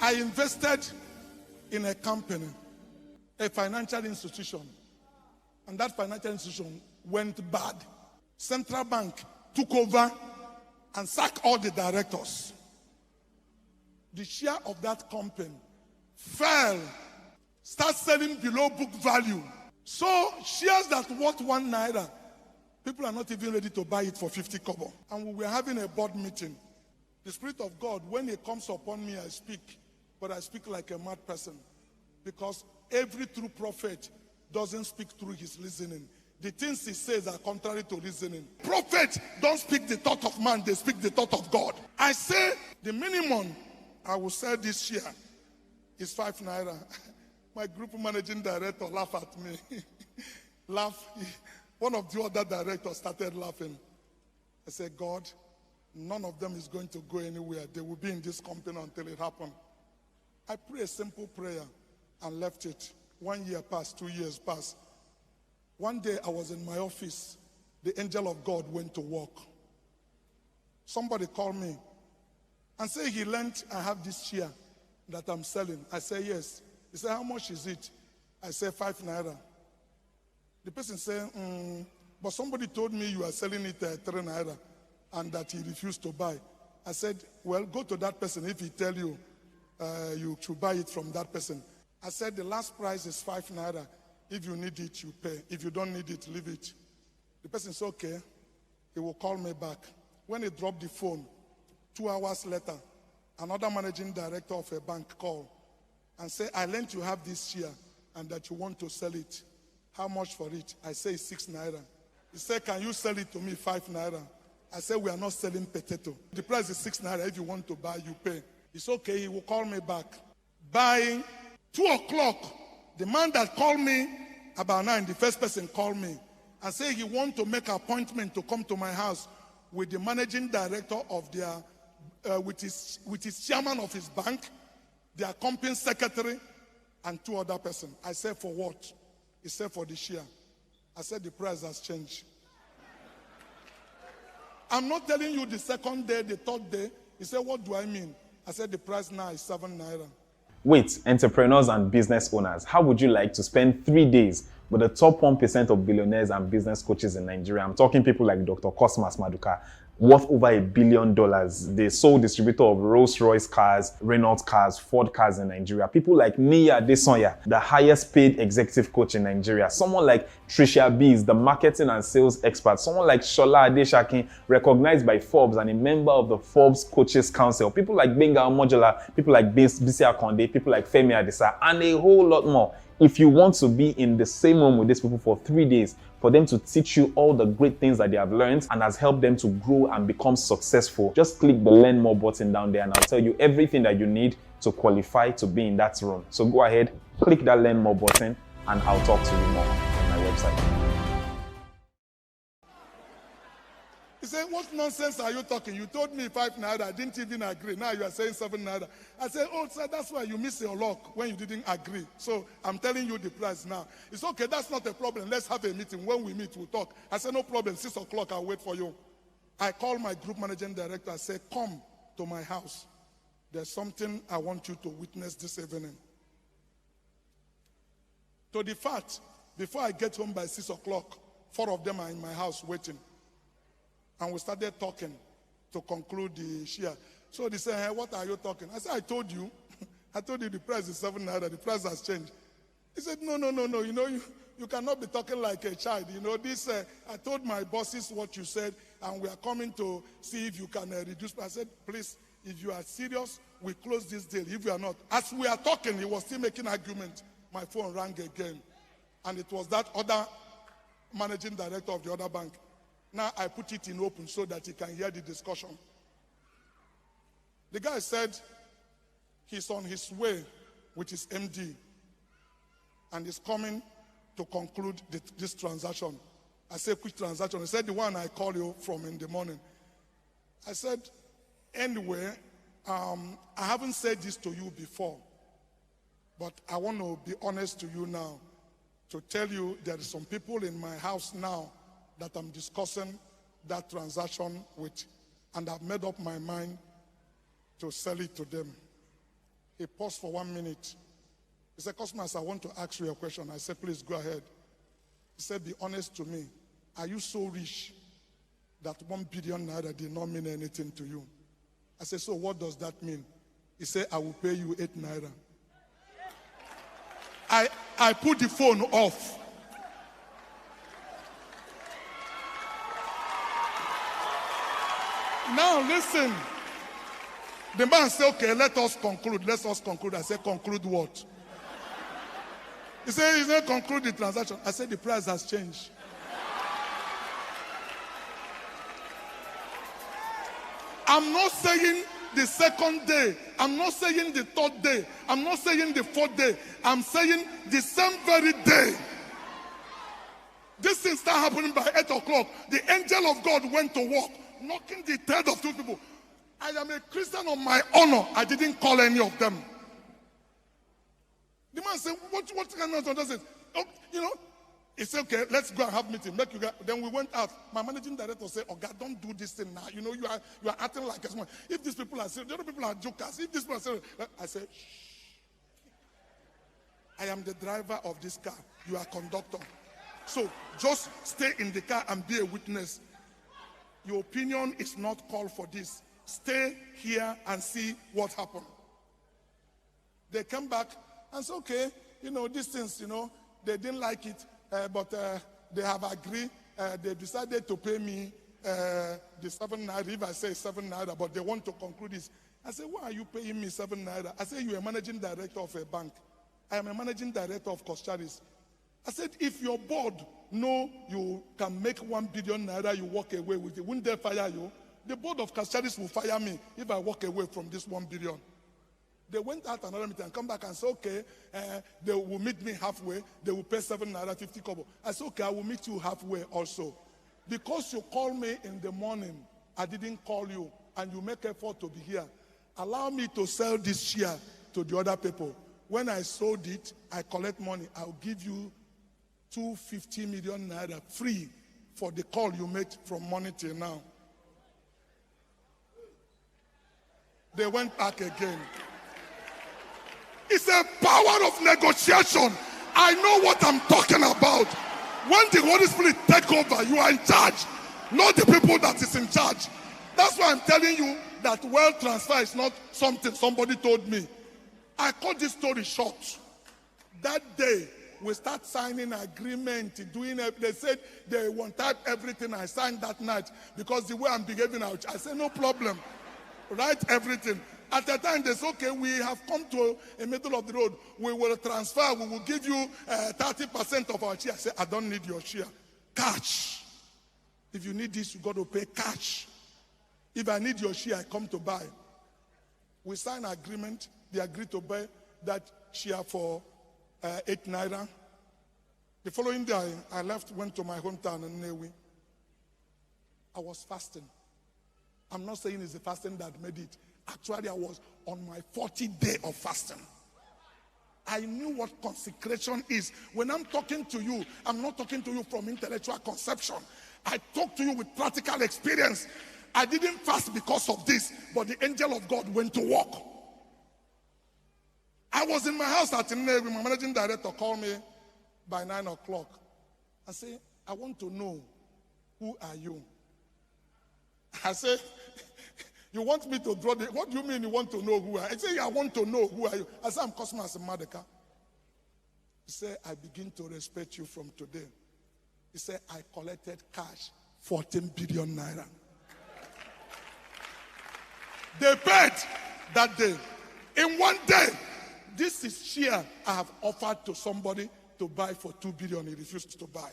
I invested in a company, a financial institution, and that financial institution went bad. Central Bank took over and sacked all the directors. The share of that company fell, start selling below book value. So shares that worth 1 naira, people are not even ready to buy it for 50 kobo. And we were having a board meeting. The Spirit of God, when it comes upon me, I speak, but I speak like a mad person. Because every true prophet doesn't speak through his listening. The things he says are contrary to listening. Prophets don't speak the thought of man, they speak the thought of God. I say the minimum I will sell this year is 5 naira. My group managing director laughed at me. One of the other directors started laughing. I said, God, none of them is going to go anywhere. They will be in this company until it happens. I prayed a simple prayer and left it. 1 year passed, 2 years passed. One day I was in my office. The angel of God went to work. Somebody called me and said he learned I have this chair that I'm selling. I said, yes. He said, how much is it? I said, 5 naira. The person said, but somebody told me you are selling it at 3 naira and that he refused to buy. I said, well, go to that person. If he tell you, you should buy it from that person. I said, the last price is 5 naira. If you need it, you pay. If you don't need it, leave it. The person said, okay. He will call me back. When he dropped the phone, 2 hours later, another managing director of a bank called and said, I learned you have this share and that you want to sell it. How much for it? I say 6 naira. He said, can you sell it to me 5 naira? I said, we are not selling potato. The price is 6 naira. If you want to buy, you pay. It's okay. He will call me back. By 2 o'clock, the man that called me about 9, the first person called me and said he want to make an appointment to come to my house with the managing director of their, with his chairman of his bank, their company secretary, and 2 other persons. I said, for what? He said, for the share. I said, the price has changed. I'm not telling you the second day, the third day. He said, what do I mean? I said, the price now is 7 naira. Wait, entrepreneurs and business owners, how would you like to spend 3 days with the top 1% of billionaires and business coaches in Nigeria? I'm talking people like Dr. Cosmas Maduka, worth over $1 billion, the sole distributor of Rolls-Royce cars, Renault cars, Ford cars in Nigeria. People like Niya Adesonya, the highest paid executive coach in Nigeria. Someone like Tricia Bees, the marketing and sales expert. Someone like Shola Adeshakin, recognized by Forbes and a member of the Forbes Coaches Council. People like Benga Omojola, people like Bisi Akonde, people like Femi Adisa, and a whole lot more. If you want to be in the same room with these people for 3 days, for them to teach you all the great things that they have learned and has helped them to grow and become successful, just click the Learn More button down there and I'll tell you everything that you need to qualify to be in that room. So go ahead, click that Learn More button and I'll talk to you more on my website. He said, what nonsense are you talking? You told me 5 naira, I didn't even agree. Now you are saying 7 naira. I said, oh, sir, that's why you missed your luck when you didn't agree. So I'm telling you the price now. It's okay, that's not a problem. Let's have a meeting. When we meet, we'll talk. I said, no problem, 6 o'clock, I'll wait for you. I called my group managing director. I said, come to my house. There's something I want you to witness this evening. To the fact, before I get home by 6 o'clock, 4 of them are in my house waiting. And we started talking to conclude the share. So they said, hey, what are you talking? I said, I told you. I told you the price is 7 naira. The price has changed. He said, no. You know, you cannot be talking like a child. You know, this, I told my bosses what you said, and we are coming to see if you can reduce. I said, please, if you are serious, we close this deal. If you are not. As we are talking, he was still making argument. My phone rang again. And it was that other managing director of the other bank. Now I put it in open so that he can hear the discussion. The guy said he's on his way with his MD and is coming to conclude this transaction. I said, which transaction? He said, the one I call you from in the morning. I said, anyway, I haven't said this to you before, but I want to be honest to you now to tell you there are some people in my house now that I'm discussing that transaction with, and I've made up my mind to sell it to them. He paused for 1 minute. He said, Cosmas, I want to ask you a question. I said, please go ahead. He said, be honest to me. Are you so rich that 1 billion naira did not mean anything to you? I said, so what does that mean? He said, I will pay you 8 naira. I put the phone off. Now listen. The man said, okay, let us conclude. Let us conclude. I said, conclude what? He said, conclude the transaction. I said, the price has changed. I'm not saying the second day. I'm not saying the third day. I'm not saying the fourth day. I'm saying the same very day. This thing started happening by 8 o'clock. The angel of God went to work, knocking the head of 2 people. I am a Christian on my honor. I didn't call any of them. The man said, what kind of does it? Oh, you know, he said, okay, let's go and have meeting. Then we went out. My managing director said, oh God, don't do this thing now. You know, you are acting like a small. If these people are serious, the other people are jokers. If these people are serious, I said, shh. I am the driver of this car. You are conductor. So just stay in the car and be a witness. Your opinion is not called for this. Stay here and see what happened. They came back and said, okay, you know, these things, you know, they didn't like it, but they have agreed. They decided to pay me the 7 naira, if I say 7 naira, but they want to conclude this. I said, why are you paying me 7 naira? I said, you're a managing director of a bank. I am a managing director of Costaris. I said, if your board know you can make 1 billion naira, you walk away with it, wouldn't they fire you? The board of Costaris will fire me if I walk away from this 1 billion. They went out another meeting and come back and said, okay, they will meet me halfway. They will pay 7 naira 50 kobo. I said, okay, I will meet you halfway also. Because you called me in the morning, I didn't call you, and you make effort to be here. Allow me to sell this share to the other people. When I sold it, I collect money. I'll give you 250 million naira free for the call you made from morning till now. They went back again. It's a power of negotiation. I know what I'm talking about. When the Holy Spirit take over, you are in charge, not the people that is in charge. That's why I'm telling you that wealth transfer is not something somebody told me. I cut this story short. That day, we start signing agreement, doing it. They said they want type everything. I signed that night because the way I'm behaving out. I said, no problem. Write everything. At the time, they said, okay, we have come to a middle of the road. We will transfer. We will give you 30% of our share. I said, I don't need your share. Cash. If you need this, you got to pay cash. If I need your share, I come to buy. We signed an agreement. They agreed to buy that share for 8 naira. The following day, I left, went to my hometown in Newi. I was fasting. I'm not saying it's the fasting that made it. Actually, I was on my 40th day of fasting. I knew what consecration is. When I'm talking to you, I'm not talking to you from intellectual conception. I talk to you with practical experience. I didn't fast because of this, but the angel of God went to work. I was in my house at Nnewi. My managing director called me by 9 o'clock. I said, I want to know, who are you? I said, you want me to draw the, what do you mean you want to know who I am? I said, I want to know who are you. I said, I'm Cosmas Madeka. He said, I begin to respect you from today. He said, I collected cash, 14 billion naira. They paid that day. In one day, this is share I have offered to somebody to buy for 2 billion. He refused to buy.